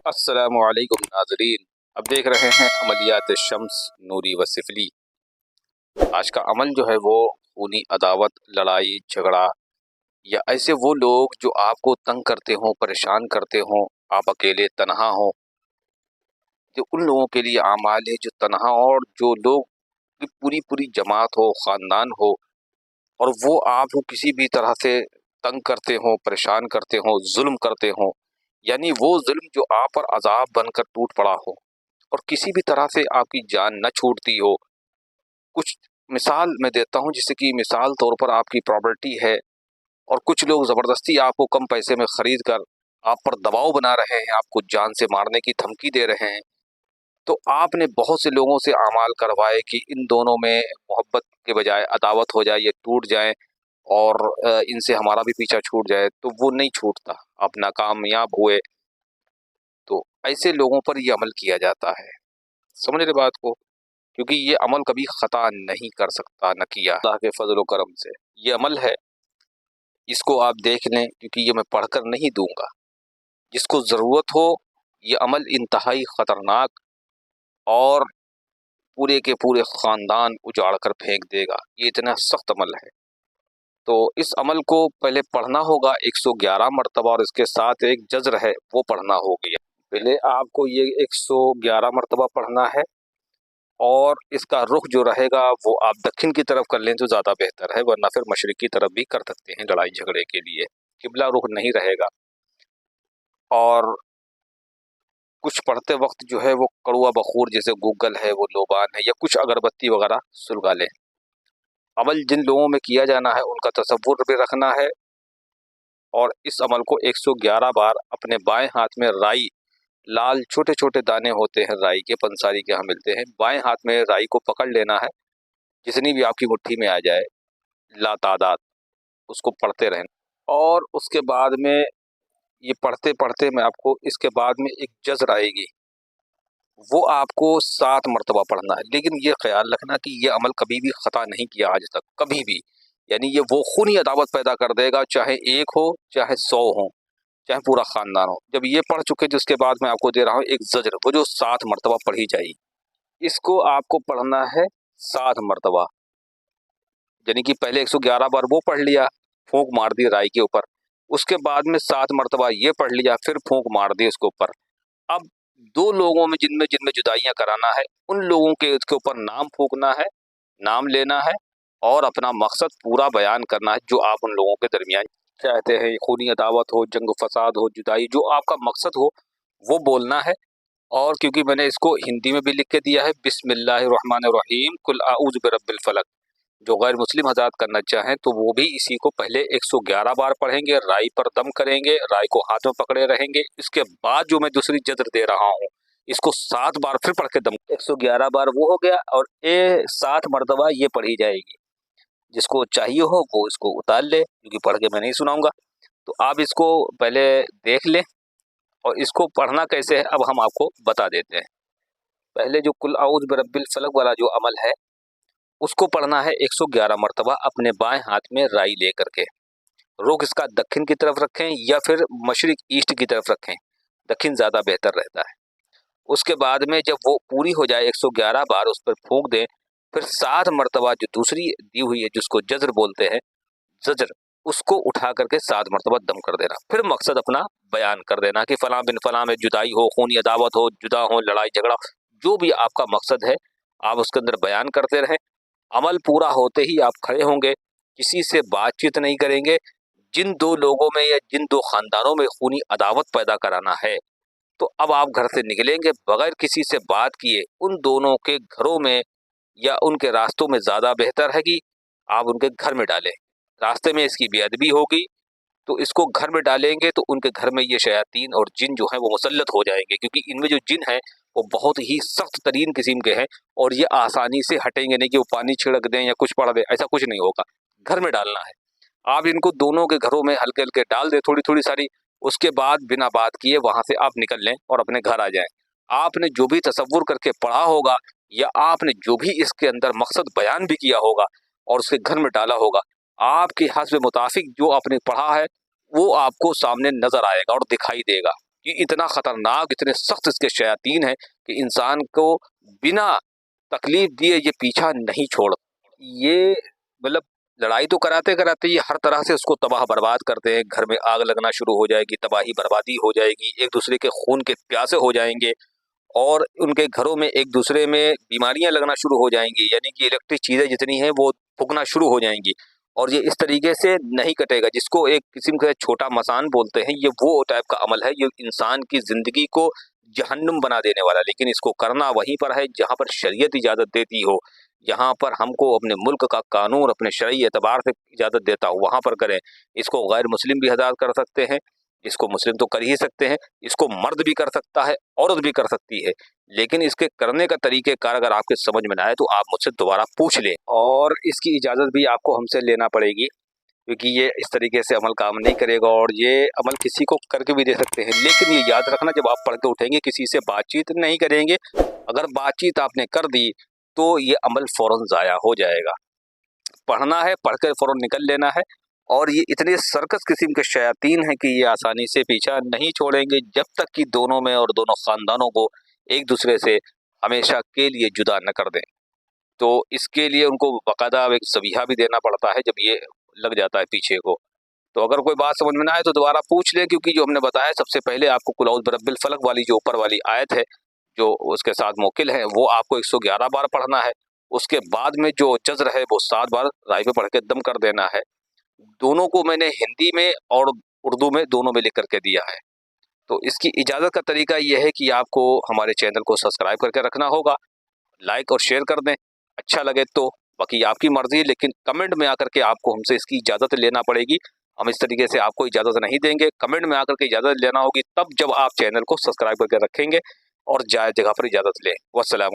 अस्सलामुअलैकुम नाज़रीन। अब देख रहे हैं अमलियात शम्स नूरी व सिफली। आज का अमल जो है वो खूनी अदावत, लड़ाई झगड़ा या ऐसे वो लोग जो आपको तंग करते हों, परेशान करते हों, आप अकेले तन्हा हो, जो उन लोगों के लिए आमाल है जो तन्हा और जो लोग की पूरी पूरी जमात हो, ख़ानदान हो और वो आपको किसी भी तरह से तंग करते हों, परेशान करते हों, जुल्म करते हों, यानी वो जुल्म जो आप पर अज़ाब बनकर टूट पड़ा हो और किसी भी तरह से आपकी जान न छूटती हो। कुछ मिसाल मैं देता हूँ, जैसे कि मिसाल तौर पर आपकी प्रॉपर्टी है और कुछ लोग ज़बरदस्ती आपको कम पैसे में ख़रीद कर आप पर दबाव बना रहे हैं, आपको जान से मारने की धमकी दे रहे हैं। तो आपने बहुत से लोगों से आमाल करवाए कि इन दोनों में मोहब्बत के बजाय अदावत हो जाए, ये टूट जाए और इनसे हमारा भी पीछा छूट जाए, तो वो नहीं छूटता। आप नाकामयाब हुए, तो ऐसे लोगों पर ये अमल किया जाता है। समझ रहे बात को? क्योंकि ये अमल कभी ख़ता नहीं कर सकता, न किया अल्लाह के फ़ज़ल व करम से। ये अमल है, इसको आप देख लें, क्योंकि ये मैं पढ़कर नहीं दूँगा। जिसको ज़रूरत हो, ये अमल इंतहाई ख़तरनाक और पूरे के पूरे ख़ानदान उजाड़ कर फेंक देगा। ये इतना सख्त अमल है। तो इस अमल को पहले पढ़ना होगा 111 मरतबा और इसके साथ एक जज़्र है, वो पढ़ना होगी। पहले आपको ये 111 मरतबा पढ़ना है और इसका रुख जो रहेगा वो आप दक्षिण की तरफ कर लें तो ज़्यादा बेहतर है, वरना फिर मशरिक़ की तरफ भी कर सकते हैं लड़ाई झगड़े के लिए। किबला रुख नहीं रहेगा। और कुछ पढ़ते वक्त जो है वो कड़वा बखूर जैसे गूगल है, वो लोबान है या कुछ अगरबत्ती वगैरह सुलगा लें। अमल जिन लोगों में किया जाना है उनका तसव्वुर भी रखना है और इस अमल को 111 बार अपने बाएं हाथ में राई, लाल छोटे छोटे दाने होते हैं राई के, पंसारी के यहाँ मिलते हैं, बाएं हाथ में राई को पकड़ लेना है, जितनी भी आपकी मुट्ठी में आ जाए लातादाद, उसको पढ़ते रहें। और उसके बाद में ये पढ़ते पढ़ते मैं आपको इसके बाद में एक जज़्र आएगी, वो आपको 7 मरतबा पढ़ना है। लेकिन ये ख्याल रखना कि ये अमल कभी भी ख़ता नहीं किया आज तक, कभी भी। यानी ये वो खूनी अदावत पैदा कर देगा, चाहे एक हो, चाहे 100 हो, चाहे पूरा ख़ानदान हो। जब ये पढ़ चुके तो उसके बाद मैं आपको दे रहा हूँ एक ज़ज्र, वो जो 7 मरतबा पढ़ी जाएगी। इसको आपको पढ़ना है 7 मरतबा। यानी कि पहले 111 बार वो पढ़ लिया, फूंक मार दी राई के ऊपर, उसके बाद में 7 मरतबा ये पढ़ लिया, फिर फूंक मार दी उसके ऊपर। अब 2 लोगों में जिनमें जिनमें जुदाइयाँ कराना है, उन लोगों के उसके ऊपर नाम फूंकना है, नाम लेना है और अपना मकसद पूरा बयान करना है, जो आप उन लोगों के दरमियान चाहते हैं। खूनी अदावत हो, जंग फसाद हो, जुदाई, जो आपका मकसद हो वो बोलना है। और क्योंकि मैंने इसको हिंदी में भी लिख के दिया है, बिस्मिल्लाहिर्रहमानिर्रहीम कुल आऊज़ु बिरब्बिल फलक, जो गैर मुस्लिम हज़रात करना चाहें तो वो भी इसी को पहले 111 बार पढ़ेंगे, राई पर दम करेंगे, राई को हाथ में पकड़े रहेंगे। इसके बाद जो मैं दूसरी जज़्र दे रहा हूँ, इसको 7 बार फिर पढ़ के दम, 111 बार वो हो गया और 7 मरतबा ये पढ़ी जाएगी। जिसको चाहिए हो वो इसको उतार ले, क्योंकि पढ़ के मैं नहीं सुनाऊंगा। तो आप इसको पहले देख लें और इसको पढ़ना कैसे है अब हम आपको बता देते हैं। पहले जो कुल आऊज़ बिरब्बिल फलक वाला जो अमल है, उसको पढ़ना है 111 मरतबा अपने बाएं हाथ में राई लेकर के। रुख इसका दक्षिण की तरफ रखें या फिर मशरिक ईस्ट की तरफ रखें, दक्षिण ज़्यादा बेहतर रहता है। उसके बाद में जब वो पूरी हो जाए 111 बार उस पर फूंक दें, फिर 7 मरतबा जो दूसरी दी हुई है जिसको जज़्र बोलते हैं, जज़्र, उसको उठा करके 7 मरतबा दम कर देना। फिर मकसद अपना बयान कर देना कि फ़लाँ बिन फ़लाँ में जुदाई हो, खूनी अदावत हो, जुदा हो, लड़ाई झगड़ा, जो भी आपका मकसद है आप उसके अंदर बयान करते रहें। अमल पूरा होते ही आप खड़े होंगे, किसी से बातचीत नहीं करेंगे। जिन 2 लोगों में या जिन 2 ख़ानदानों में खूनी अदावत पैदा कराना है, तो अब आप घर से निकलेंगे बगैर किसी से बात किए, उन दोनों के घरों में या उनके रास्तों में ज़्यादा बेहतर है कि आप उनके घर में डालें। रास्ते में इसकी बेअदबी होगी, तो इसको घर में डालेंगे तो उनके घर में ये शयातीन और जिन जो हैं वो मुसल्लत हो जाएंगे, क्योंकि इनमें जो जिन हैं वो बहुत ही सख्त तरीन किस्म के हैं और ये आसानी से हटेंगे नहीं कि वो पानी छिड़क दें या कुछ पढ़ दें, ऐसा कुछ नहीं होगा। घर में डालना है। आप इनको दोनों के घरों में हल्के हल्के डाल दें, थोड़ी थोड़ी सारी। उसके बाद बिना बात किए वहां से आप निकल लें और अपने घर आ जाएं। आपने जो भी तसव्वुर करके पढ़ा होगा या आपने जो भी इसके अंदर मकसद बयान भी किया होगा और उसके घर में डाला होगा, आपके हस्ब मुताफिक जो आपने पढ़ा है वो आपको सामने नजर आएगा और दिखाई देगा। कि इतना ख़तरनाक, इतने सख्त इसके शयातीन हैं कि इंसान को बिना तकलीफ दिए ये पीछा नहीं छोड़। ये मतलब लड़ाई तो कराते कराते ये हर तरह से उसको तबाह बर्बाद करते हैं। घर में आग लगना शुरू हो जाएगी, तबाही बर्बादी हो जाएगी, एक दूसरे के खून के प्यासे हो जाएंगे और उनके घरों में एक दूसरे में बीमारियां लगना शुरू हो जाएंगी, यानी कि इलेक्ट्रिक चीज़ें जितनी हैं वो फूकना शुरू हो जाएंगी। और ये इस तरीके से नहीं कटेगा, जिसको एक किस्म का छोटा मसान बोलते हैं। ये वो टाइप का अमल है, ये इंसान की ज़िंदगी को जहन्नुम बना देने वाला। लेकिन इसको करना वहीं पर है जहाँ पर शरीयत इजाज़त देती हो, यहाँ पर हमको अपने मुल्क का कानून अपने शरई एतबार से इजाज़त देता हो, वहाँ पर करें। इसको गैर मुस्लिम भी आज़ाद कर सकते हैं, इसको मुस्लिम तो कर ही सकते हैं, इसको मर्द भी कर सकता है, औरत भी कर सकती है। लेकिन इसके करने का तरीक़ेकार अगर आपके समझ में ना आए तो आप मुझसे दोबारा पूछ लें, और इसकी इजाज़त भी आपको हमसे लेना पड़ेगी, क्योंकि ये इस तरीके से अमल काम नहीं करेगा और ये अमल किसी को करके भी दे सकते हैं। लेकिन ये याद रखना, जब आप पढ़ के उठेंगे किसी से बातचीत नहीं करेंगे। अगर बातचीत आपने कर दी तो ये अमल फ़ौरन ज़ाया हो जाएगा। पढ़ना है, पढ़ कर फ़ौरन निकल लेना है। और ये इतने सर्कस किस्म के शयातीन हैं कि ये आसानी से पीछा नहीं छोड़ेंगे जब तक कि दोनों में और दोनों ख़ानदानों को एक दूसरे से हमेशा के लिए जुदा न कर दें। तो इसके लिए उनको बाकायदा एक ज़बीहा भी देना पड़ता है जब ये लग जाता है पीछे को। तो अगर कोई बात समझ में ना आए तो दोबारा पूछ लें, क्योंकि जो हमने बताया सबसे पहले आपको कुल औज़ बिरब्बिल फलक वाली जो ऊपर वाली आयत है, जो उसके साथ मोकिल है, वो आपको 111 बार पढ़ना है। उसके बाद में जो जज़्र है वो 7 बार राय पे पढ़ के दम कर देना है। दोनों को मैंने हिंदी में और उर्दू में दोनों में लिख करके दिया है। तो इसकी इजाज़त का तरीका ये है कि आपको हमारे चैनल को सब्सक्राइब करके रखना होगा, लाइक और शेयर कर दें अच्छा लगे तो, बाकी आपकी मर्ज़ी। लेकिन कमेंट में आकर के आपको हमसे इसकी इजाज़त लेना पड़ेगी। हम इस तरीके से आपको इजाज़त नहीं देंगे, कमेंट में आकर के इजाज़त लेना होगी तब जब आप चैनल को सब्सक्राइब करके रखेंगे और जायज़ जगह पर इजाज़त लें। वस्सलाम।